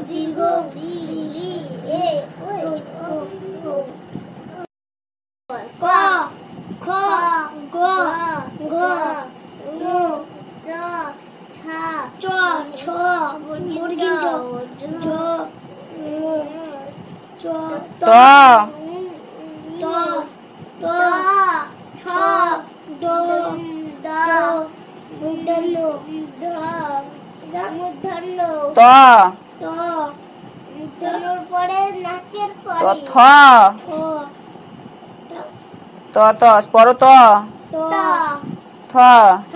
দীর্ঘ রি রি এ ক খ গ ঘ ঙ চ ছ চ ছ মুরগির জ ঝ চ ত ত ত ঠ ড দ মূর্ধন্য ঢ মূর্ধন্য ত ত মূর্ধন্যর পরে নাকের পরে থ ঠ ত পড়ো ত ত থ থ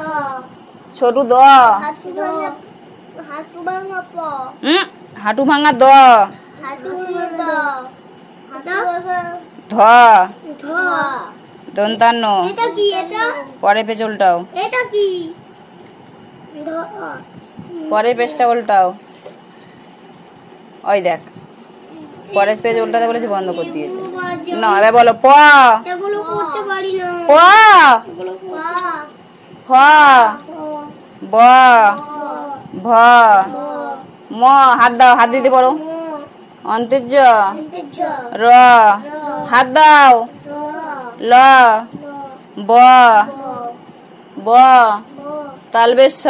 ছোট দ হাঁটু ভাঙা প হাঁটু ভাঙা দ হাঁটু ভাঙা দ ধ ধ দন্তান্ন এটা কি এটা পরে পেজ উল্টাও এটা কি ধ পরের পেজটা উল্টাও ওই দেখ পরের পেজ উল্টাতে বলেছি বন্ধ করে দিয়েছে না এবার বলো প এগুলো করতে পারি না প এগুলো ফ ব ভ ম হাত দাও হাত দিতে পারো অন্তর্য র হাত দাও ল ব ব তালবেশ